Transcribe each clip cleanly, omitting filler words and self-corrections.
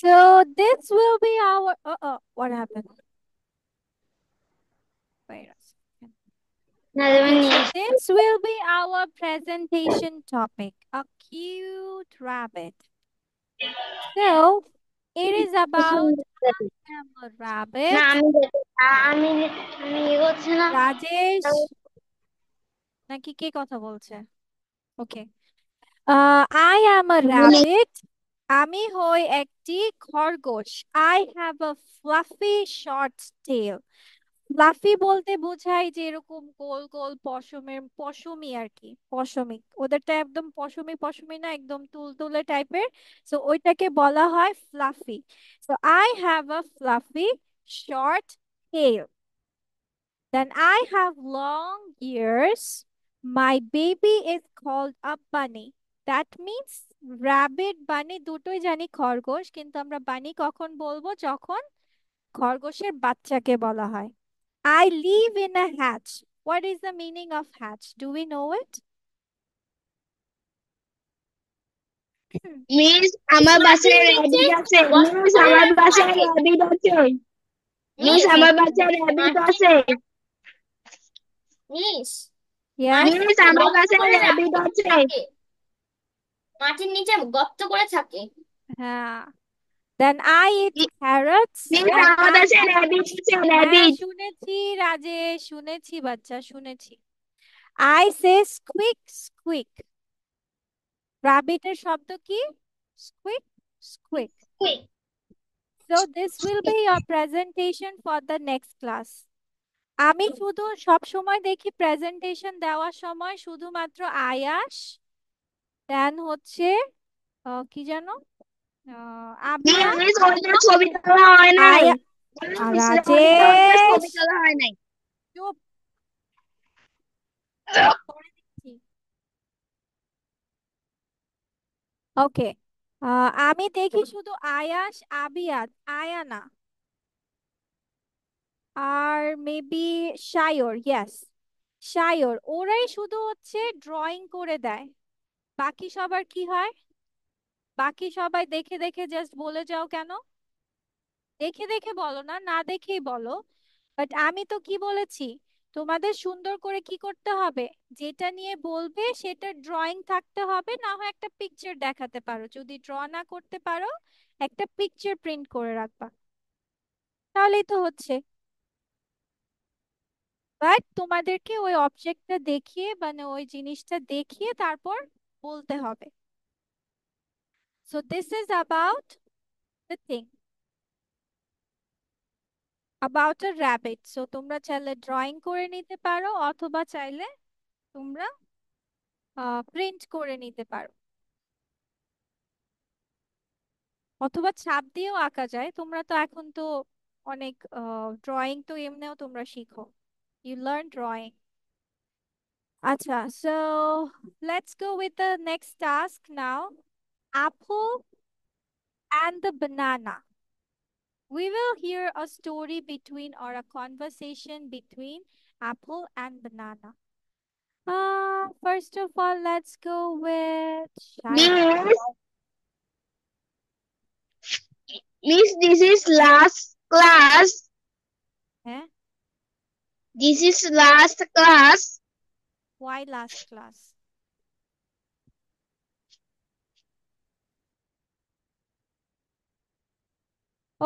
So this will be our what happened? Wait a second. Okay, so this will be our presentation topic, a cute rabbit. So it is about I am a না rabbit. আমি এগোচ্ছে না। রাজেশ নাকি কে কথা বলছে? ওকে, I am a rabbit. আমি হই একটি খরগোশ। I have a fluffy short tail. Fluffy বলতে বোঝায় যে এরকম গোল গোল পশমি আর কি, পশমি। ওদেরটা একদম পশমি পশমি না, একদম তুলতুলে টাইপের। সো ওইটাকে বলা হয় fluffy. So I have a fluffy short tail. Then I have long ears. My baby is called a bunny. That means rabbit বানি দুটোই জানি খরগোশ, কিন্তু আমরা বানি কখন বলবো? যখন খরগোশের বাচ্চাকে বলা হয়। I live in a hatch. What is the meaning of hatch? Do we know it? Miss আমার বাসায় র্যাবিট আছে। মিস আমার বাসায় র্যাবিট আছে। Miss Okay. আমার বাসায় র্যাবিট আছে। Miss Yes. মিস আমার বাসায় র্যাবিট আছে। মাটির নিচে গর্ত করে থাকে। Then I eat carrots miss and আমার I বাসায় র্যাবিট আছে। হ্যাঁ র্যাবিট শুনেছি রাজেশ, শুনেছি বাচ্চা, শুনেছি। I say squeak squeak. রাবিটের শব্দ কি? Squeak squeak. So this will be your presentation for the next class. আমি শুধু সব সময় দেখি প্রেজেন্টেশন দেওয়ার সময় শুধুমাত্র আয়াস, দেন হচ্ছে কি জানো, আবিয়া, মিস ওইটা ছবি তোলা হয় নাই। আয়া, মিস ওইটা রাজেশ, ছবি তোলা হয় নাই। চুপ, পরে দিচ্ছি। ওকে, আমি দেখি শুধু আয়াস, আবিয়াত, আয়ানা আর মেবি শায়র, ইয়েস শায়র, ওরাই শুধু হচ্ছে ড্রয়িং করে দেয়। বাকি সবার কি হয়? বাকি সবাই দেখে দেখে জাস্ট বলে যাও কেন? দেখে দেখে বলো না, না দেখেই বলো। বাট আমি তো কি বলেছি, তোমাদের সুন্দর করে কি করতে হবে, যেটা নিয়ে বলবে সেটা ড্রয়িং থাকতে হবে, না হয় একটা পিকচার দেখাতে পারো। যদি ড্র না করতে পারো, একটা পিকচার প্রিন্ট করে রাখবা, তাহলেই তো হচ্ছে। বাট তোমাদেরকে ওই অবজেক্টটা দেখিয়ে, মানে ওই জিনিসটা দেখিয়ে তারপর বলতে হবে। So this is about the thing, about a rabbit. So তোমরা চাইলে ড্রয়িং করে নিতে পারো, অথবা চাইলে তোমরা প্রিন্ট করে নিতে পারো, অথবা ছাপ দিয়েও আঁকা যায়। তোমরা তো এখন তো অনেক ড্রয়িং তো এমনিও তোমরা শিখো, ইউ লার্ন ড্রয়িং। আচ্ছা, so let's go with the next task now, apple and the banana. We will hear a story between, or a conversation between, apple and banana. First of all, let's go with Shire. Miss miss this is last class. Eh? This is last class. Why last class?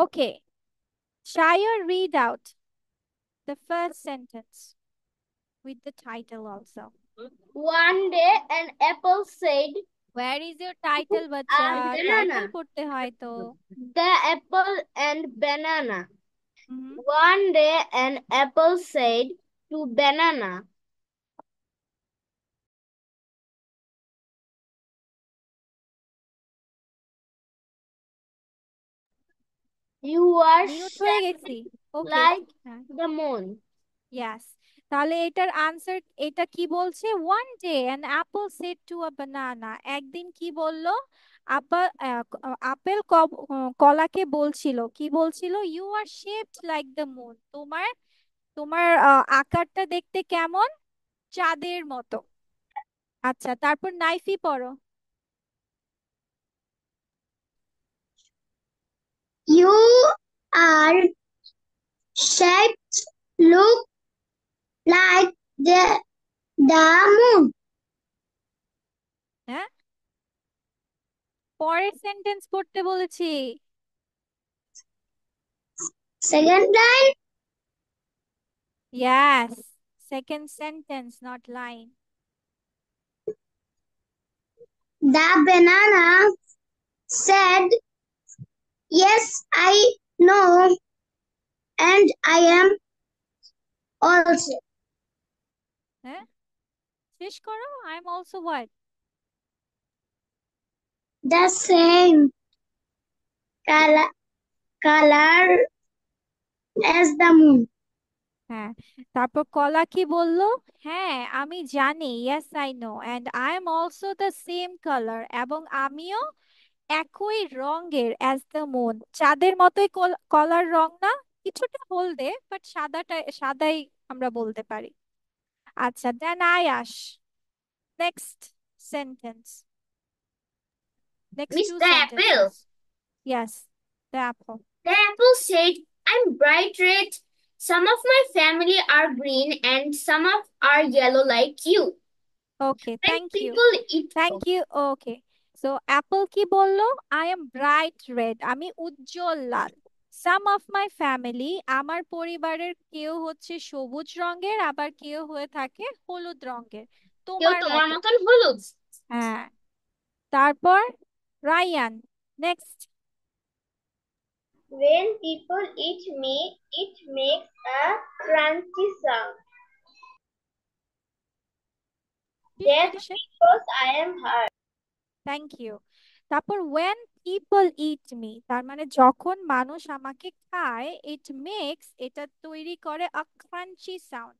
Okay. Shire, read out the first sentence with the title also. One day an apple said, Where is your title, bacha? Title পড়তে হয় তো। the apple and banana. Mhm. One day an apple said to banana, you are Mute হয়ে shaped গেছি। ওকে, like হ্যাঁ, the moon. ইয়াস। তাহলে এটার answer, এটা কি বলছে? One day an apple said to a banana. একদিন কি বললো? আপেল কলাকে বলছিল, কি বলছিল? You are shaped like the moon. তোমার তোমার আকারটা দেখতে কেমন? চাঁদের মতো। আচ্ছা, তারপর নাইফি পড়ো। shapes look like the moon. হ্যাঁ, পরের সেন্টেন্স পড়তে বলেছি। Second line, Yes, second sentence, not line. the banana said, yes, I know, and I am also. হ্যাঁ, শেষ করো। I am also what? The same color as the moon. হ্যাঁ, তারপর কলা কি বললো? হ্যাঁ, আমি জানি, yes I know, and I am also the same color, এবং আমিও একই রঙের as the moon, চাঁদের মতোই কলার রং না, কিছুটা হলদে, বাট সাদাই আমরা বলতে পারি। আচ্ছা, then Ayaas, next sentence, next Miss, to the apple. Sentences. Yes, the apple. The apple said, I'm bright red. Some of my family are green and some of are yellow like you. Okay, When thank you. people eat thank you. Okay, so apple কি বললো? I am bright red, আমি উজ্জ্বল লাল। সাম of my family, আমার পরিবারের কেউ হচ্ছে সবুজ রঙের, আবার কেউ হয়ে থাকে হলুদ রঙের, কেউ তোমার তোমার মতো। মতন হলুদ। হ্যাঁ, তারপর Rayan, next. When people eat me, it makes a crunchy sound. That's because I am hard. Thank you. তারপর when people eat me, তার মানে যখন মানুষ আমাকে খায়, it makes, এটা তৈরি করে a crunchy sound,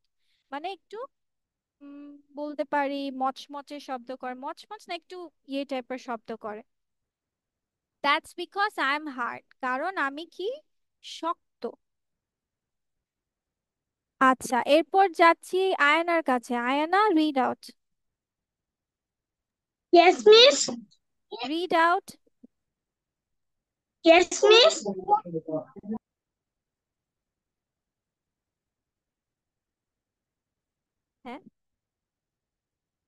মানে একটু বলতে পারি মচমচে শব্দ করে, মচমচ না, একটু ইয়ে টাইপের শব্দ করে। That's because I am hard, কারণ আমি কি, শক্ত। আচ্ছা, এরপর যাচ্ছি আয়ানার কাছে। Ayana, read out, Yes, miss. Read out. Yes, miss. হ্যাঁ,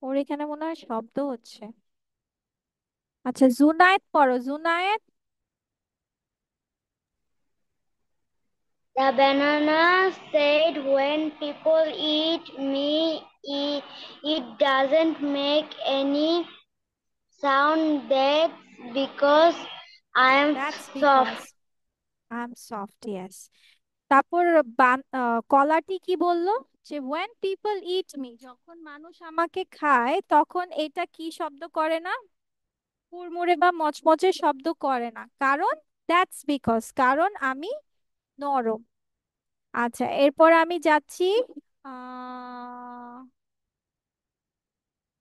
ওর এখানে মনে হয় শব্দ হচ্ছে। আচ্ছা, জুনায়েদ পড়ো, Junaid. The banana said, when people eat me, it doesn't make any sound. That's because I am that's because soft. I am soft, yes. তারপর কলাটি কি বললো? যে when people eat me, যখন মানুষ আমাকে খায়, তখন এটা কি শব্দ করে না, মুড়মুড়ে বা মচমচে শব্দ করে না, কারণ দ্যাটস বিকজ, কারণ আমি নরম। আচ্ছা, এরপর আমি যাচ্ছি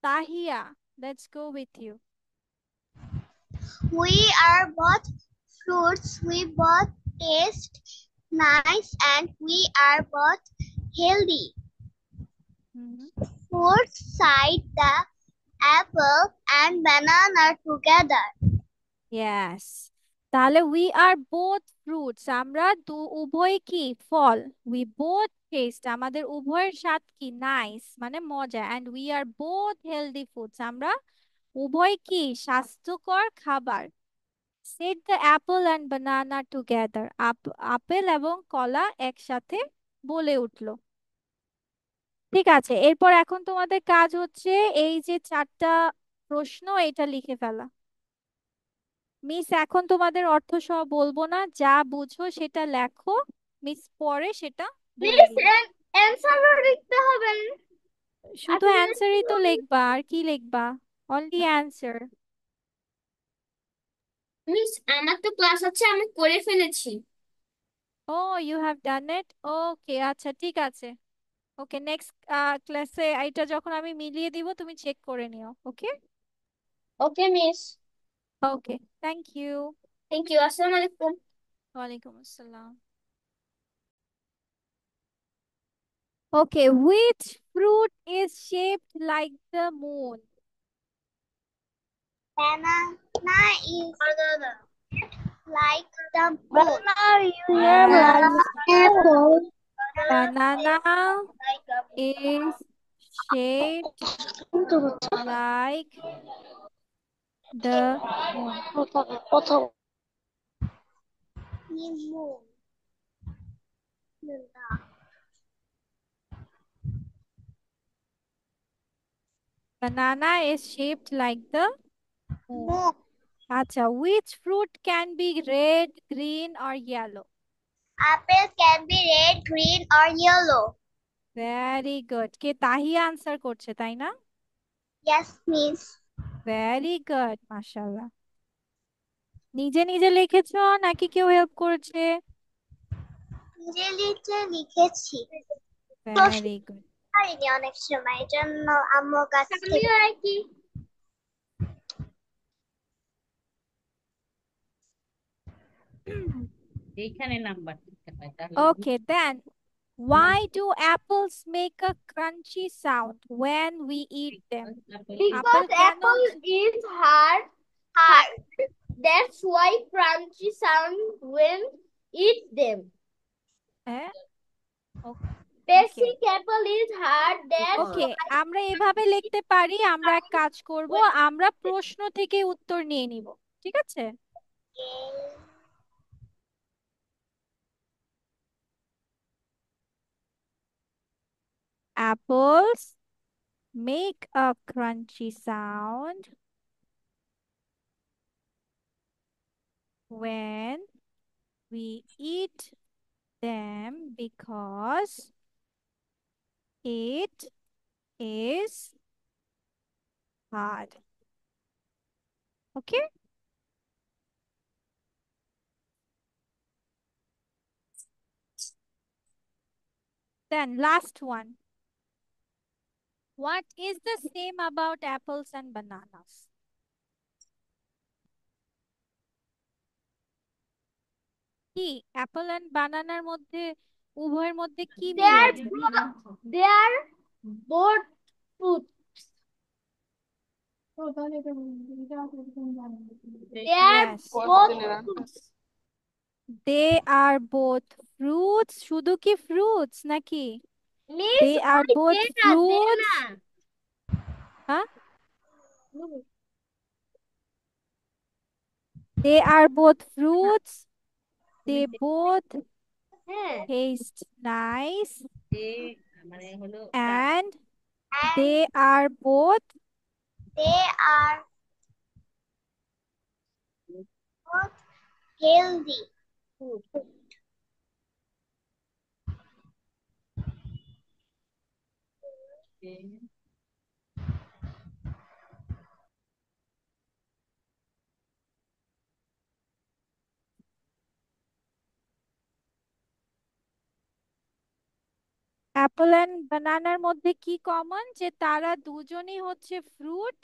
Tahiya, let's go with you. We are both fruits. We both taste nice and we are both healthy. Fourth side the apple and banana together. Yes, তাহলে উই আর বোথ ফ্রুটস, আমরা উভয় কি, ফল। উই বোথ টেস্ট, আমাদের উভয়ের স্বাদ কি, nice মানে মজা, and we are both healthy foods, আমরা উভয় কি, স্বাস্থ্যকর খাবার। Set the apple and banana together, আপেল এবং কলা একসাথে বলে উঠলো। ঠিক আছে, এরপর এখন তোমাদের কাজ হচ্ছে এই যে চারটা প্রশ্ন, এটা লিখে ফেলা। মিস এখন তোমাদের অর্থ সহ বলবো না, যা বুঝো সেটা লেখো, মিস পরে সেটা বলে Miss, দিব। অ্যান্সারও লিখতে হবে। শুধু অ্যান্সারই তো লিখবা, আর কি লিখবা? Only answer. মিস, আমার তো ক্লাস আছে, আমি করে ফেলেছি। ও, ইউ হ্যাভ ডান ইট, ওকে, আচ্ছা ঠিক আছে। ওকে, নেক্সট ক্লাসে এটা যখন আমি মিলিয়ে দিব, তুমি চেক করে নিও, okay. Okay miss. Okay, thank you. Thank you. আসসালামু আলাইকুম। ওয়ালাইকুম আসসালাম। Okay, which fruit is shaped like the moon? Banana is like the moon. Yes. Apple. Banana is shaped like the moon. Moon. Banana is shaped like the moon. Moon. Acha, which fruit can be red, green or yellow? Apple can be red, green or yellow. Very good. K Tahiya answer করছে তাই না? Yes, miss. Very good, মাশাআল্লাহ। নিজে নিজে লিখেছো নাকি কেউ help করেছে? নিজে নিজে লিখেছি। Very good. পারিনি অনেক সময়, এই জন্য আম্মুর কাছ থেকে। আমিও একই। এইখানে নাম্বার দিতে হয় তাহলে। Okay, then why do apples make a crunchy sound when we eat them? Because apple is hard. That's why crunchy sound when eat them. হ্যাঁ, Basic apple is hard. That's ওকে, আমরা এভাবে লিখতে পারি। আমরা এক কাজ করব, আমরা প্রশ্ন থেকে উত্তর নিয়ে নিব, ঠিক আছে? Apples make a crunchy sound when we eat them because it is hard. Okay? Then last one. What is the same about apples and bananas? কি অ্যাপল এন্ড বানানার মধ্যে, উভয়ের মধ্যে কি মিল আছে? they are both fruits. They are Yes. both fruits. They are both fruits. শুধু কি fruits নাকি? Miss, They are both fruits. Huh? They are both fruits. They both taste nice. And they are both healthy. Apple and বানানার মধ্যে কি কমন? যে তারা দুজনেই হচ্ছে fruit.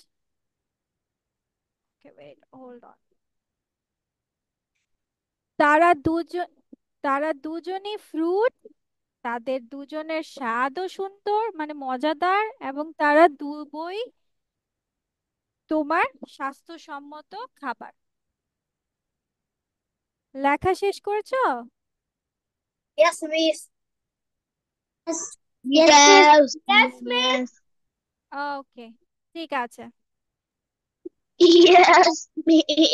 Okay, wait, hold on. তারা দুজনই ফ্রুট, তাদের দুজনের স্বাদও সুন্দর, মানে মজাদার, এবং তারা দুই তোমার স্বাস্থ্যসম্মত খাবার। লেখা শেষ করেছো? Yes, miss. Yes, miss. ওকে, ঠিক আছে। Yes, miss.